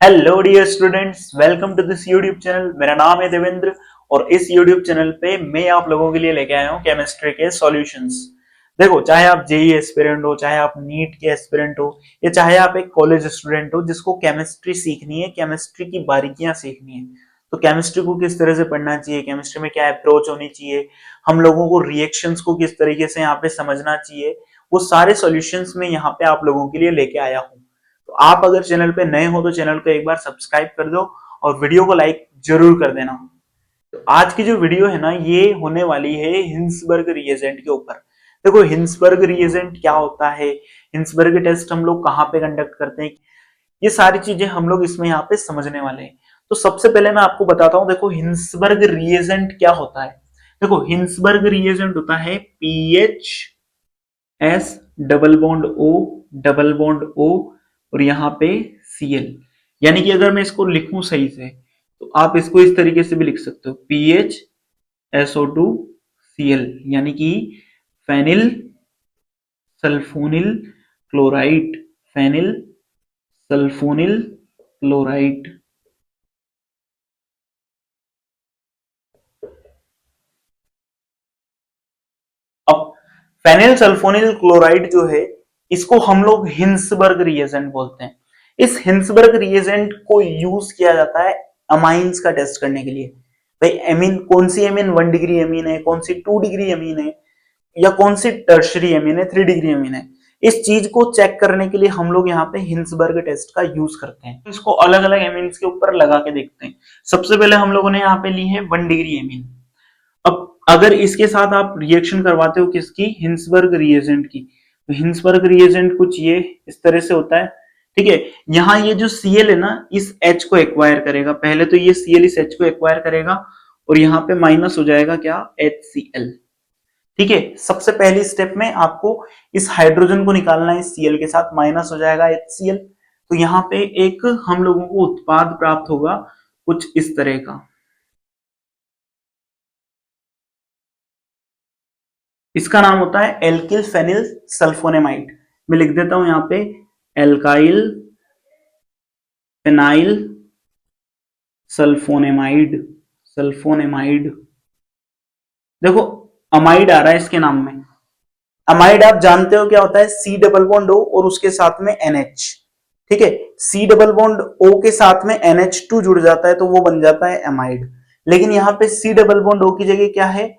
Hello dear students, welcome to this YouTube channel. मेरा नाम है देवेंद्र और इस यूट्यूब चैनल पे मैं आप लोगों के लिए लेके आया हूँ केमिस्ट्री के सॉल्यूशंस। देखो, चाहे आप जेई एस्पिरेंट हो, चाहे आप नीट के एस्पिरेंट हो, या चाहे आप एक कॉलेज स्टूडेंट हो जिसको केमिस्ट्री सीखनी है, केमिस्ट्री की बारीकियां सीखनी है, तो केमिस्ट्री को किस तरह से पढ़ना चाहिए, केमिस्ट्री में क्या अप्रोच होनी चाहिए, हम लोगों को रिएक्शंस को किस तरीके से यहाँ पे समझना चाहिए, वो सारे सॉल्यूशंस मैं यहाँ पे आप लोगों के लिए लेके आया हूँ। तो आप अगर चैनल पे नए हो तो चैनल को एक बार सब्सक्राइब कर दो और वीडियो को लाइक जरूर कर देना। तो आज की जो वीडियो है ना, ये होने वाली है हिंसबर्ग रिएजेंट के ऊपर। देखो, हिंसबर्ग रिएजेंट क्या होता है, हिंसबर्ग टेस्ट हम लोग कहाँ पे कंडक्ट करते हैं, ये सारी चीजें हम लोग इसमें यहाँ पे समझने वाले हैं। तो सबसे पहले मैं आपको बताता हूँ, देखो हिंसबर्ग रिएजेंट क्या होता है। देखो, हिंसबर्ग रिएजेंट होता है PH S double bond O double bond O और यहाँ पे Cl। यानी कि अगर मैं इसको लिखूं सही से तो आप इसको इस तरीके से भी लिख सकते हो, PHSO2Cl, यानी कि phenyl sulphonyl chloride, phenyl sulphonyl chloride. अब फेनिल सल्फोनिल क्लोराइड जो है, इसको हम लोग हिंसबर्ग रिएजेंट बोलते हैं। इस हिंसबर्ग रिएजेंट को यूज किया जाता है अमाइंस का टेस्ट करने के लिए। भाई एमीन, कौन सी एमीन 1 डिग्री एमीन है, कौन सी 2 डिग्री एमीन है, या कौन सी टर्शरी एमीन है, 3 डिग्री एमीन है, इस चीज को चेक करने के लिए हम लोग यहाँ पे हिंसबर्ग टेस्ट का यूज करते हैं। इसको अलग अलग एमीन्स के ऊपर लगा के देखते हैं। सबसे पहले हम लोगों ने यहाँ पे ली है 1 डिग्री एमीन। अब अगर इसके साथ आप रिएक्शन करवाते हो किसकी, हिंसबर्ग रिएजेंट की, तो हिंसबर्ग रिएजेंट कुछ ये इस तरह से होता है। ठीक है, यहाँ ये जो Cl है ना, इस H को एक्वायर करेगा। पहले तो ये Cl इस H को एक्वायर करेगा और यहाँ पे माइनस हो जाएगा क्या, HCl। ठीक है, सबसे पहली स्टेप में आपको इस हाइड्रोजन को निकालना है, इस Cl के साथ माइनस हो जाएगा HCl। तो यहाँ पे एक हम लोगों को उत्पाद प्राप्त होगा कुछ इस तरह का। इसका नाम होता है एल्किल फेनिल सल्फोनेमाइड। मैं लिख देता हूं यहां पे, एल्काइल फेनाइल सल्फोनेमाइड, सल्फोनेमाइड। देखो, अमाइड आ रहा है इसके नाम में। अमाइड आप जानते हो क्या होता है, सी डबल बॉन्ड ओ और उसके साथ में NH। ठीक है, सी डबल बॉन्ड ओ के साथ में NH2 जुड़ जाता है तो वो बन जाता है अमाइड। लेकिन यहाँ पे सी डबल बॉन्ड ओ की जगह क्या है,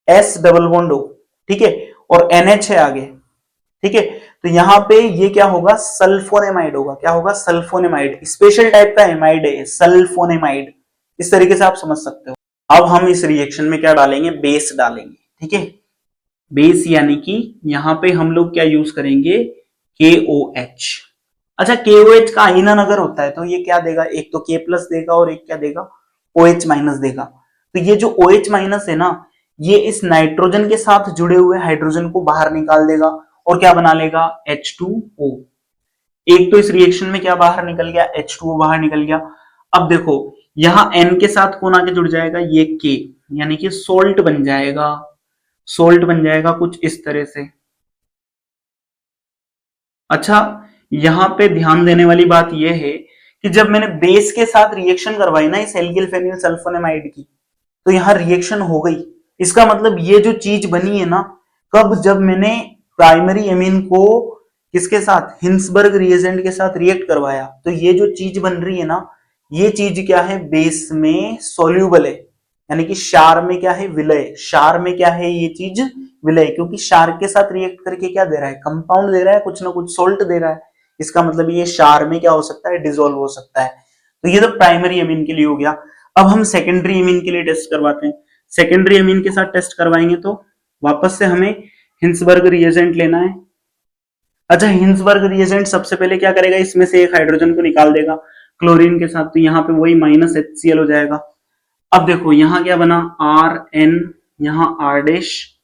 एस डबल बॉन्ड ओ। ठीक है, और NH है आगे। ठीक है, तो यहाँ पे ये क्या होगा, सल्फोनेमाइड होगा। क्या होगा, सल्फोनेमाइड। स्पेशल टाइप का एमाइड है सल्फोनेमाइड। इस तरीके से आप समझ सकते हो। अब हम इस रिएक्शन में क्या डालेंगे, बेस डालेंगे। ठीक है, बेस यानी कि यहाँ पे हम लोग क्या यूज करेंगे, KOH। अच्छा, KOH का आयनन अगर होता है तो ये क्या देगा, एक तो K प्लस देगा और एक क्या देगा, OH माइनस देगा। तो ये जो OH माइनस है ना, ये इस नाइट्रोजन के साथ जुड़े हुए हाइड्रोजन को बाहर निकाल देगा और क्या बना लेगा, H2O। एक तो इस रिएक्शन में क्या बाहर निकल गया, H2O बाहर निकल गया। अब देखो, यहां N के साथ कौन आके जुड़ जाएगा, ये K, यानी कि सोल्ट बन जाएगा। सोल्ट बन जाएगा कुछ इस तरह से। अच्छा, यहां पे ध्यान देने वाली बात यह है कि जब मैंने बेस के साथ रिएक्शन करवाई ना इस एल्किल फेनिल सल्फोनेमाइड की, तो यहां रिएक्शन हो गई। इसका मतलब ये जो चीज बनी है ना, कब, जब मैंने प्राइमरी एमीन को किसके साथ, हिंसबर्ग रिएजेंट के साथ रिएक्ट करवाया, तो ये जो चीज बन रही है ना, ये चीज क्या है, बेस में सोल्यूबल है। यानी कि क्षार में क्या है, विलय। क्षार में क्या है ये चीज, विलय। क्योंकि क्षार के साथ रिएक्ट करके क्या दे रहा है, कंपाउंड दे रहा है, कुछ ना कुछ सोल्ट दे रहा है। इसका मतलब ये क्षार में क्या हो सकता है, डिसॉल्व हो सकता है। तो ये तो प्राइमरी एमीन के लिए हो गया। अब हम सेकेंडरी एमीन के लिए टेस्ट करवाते हैं। सेकेंडरी एमीन के साथ टेस्ट करवाएंगे तो वापस से हमें हिंसबर्ग रिएजेंट लेना है। अच्छा, हिंसबर्ग रिएजेंट सबसे पहले क्या करेगा, इसमें से एक हाइड्रोजन को निकाल देगा क्लोरीन के साथ, तो यहाँ पे वही माइनस HCl हो जाएगा। अब देखो यहाँ क्या बना, RN, यहाँ R डैश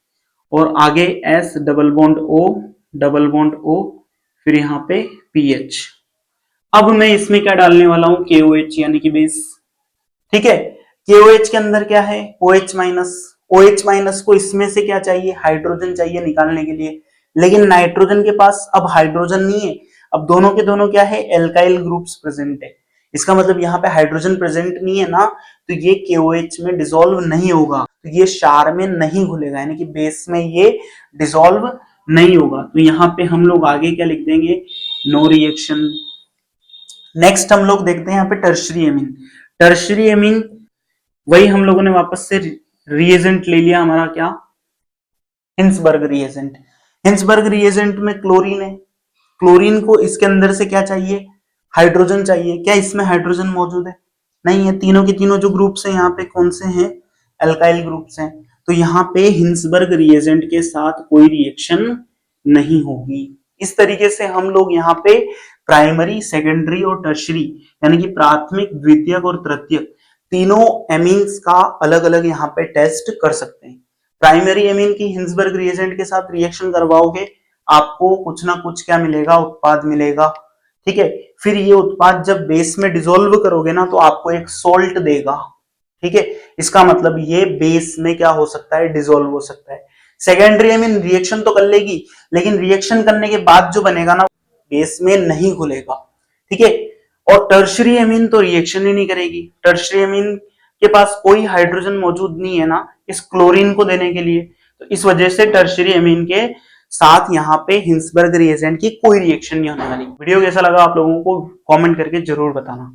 और आगे S double bond O double bond O, फिर यहाँ पे PH। अब मैं इसमें क्या डालने वाला हूं, KOH यानी कि बेस। ठीक है, KOH के अंदर क्या है, OH माइनस। OH माइनस को इसमें से क्या चाहिए, हाइड्रोजन चाहिए निकालने के लिए। लेकिन नाइट्रोजन के पास अब हाइड्रोजन नहीं है, अब दोनों के दोनों क्या है, एल्काइल ग्रुप्स प्रेजेंट है। इसका मतलब यहाँ पे हाइड्रोजन प्रेजेंट नहीं है ना, तो ये KOH में डिसॉल्व नहीं होगा, तो ये क्षार में नहीं घुलेगा, यानी कि बेस में ये डिसॉल्व नहीं होगा। तो यहाँ पे हम लोग आगे क्या लिख देंगे, नो रिएक्शन। नेक्स्ट हम लोग देखते हैं यहाँ पे टर्शरी एमीन। टर्शरी एमीन वही हम लोगों ने वापस से रिएजेंट ले लिया, हमारा क्या, हिंसबर्ग रिएजेंट। हिंसबर्ग रिएजेंट में क्लोरीन है, क्लोरीन को इसके अंदर से क्या चाहिए, हाइड्रोजन चाहिए। क्या इसमें हाइड्रोजन मौजूद है, नहीं है। तीनों के तीनों जो ग्रुप्स हैं यहाँ पे कौन से हैं, अल्काइल ग्रुप्स हैं। तो यहाँ पे हिंसबर्ग रिएजेंट के साथ कोई रिएक्शन नहीं होगी। इस तरीके से हम लोग यहाँ पे प्राइमरी, सेकेंडरी और टर्शरी यानी कि प्राथमिक, द्वितीयक और तृतीयक तीनों एमीन्स का अलग अलग यहाँ पे टेस्ट कर सकते हैं। प्राइमरी एमीन की हिंसबर्ग रिएजेंट के साथ रिएक्शन करवाओगे, आपको कुछ ना कुछ क्या मिलेगा, उत्पाद मिलेगा, ठीक है। फिर ये उत्पाद जब बेस में डिसॉल्व करोगे ना, तो आपको एक सोल्ट देगा, ठीक है। इसका मतलब ये बेस में क्या हो सकता है, डिसॉल्व हो सकता है। सेकेंडरी एमीन रिएक्शन तो कर लेगी, लेकिन रिएक्शन करने के बाद जो बनेगा ना, बेस में नहीं घुलेगा, ठीक है। और टर्शरी एमीन तो रिएक्शन ही नहीं करेगी। टर्शरी एमीन के पास कोई हाइड्रोजन मौजूद नहीं है ना इस क्लोरीन को देने के लिए, तो इस वजह से टर्शरी एमीन के साथ यहाँ पे हिंसबर्ग रिएजेंट की कोई रिएक्शन नहीं होने वाली। वीडियो कैसा लगा आप लोगों को कमेंट करके जरूर बताना।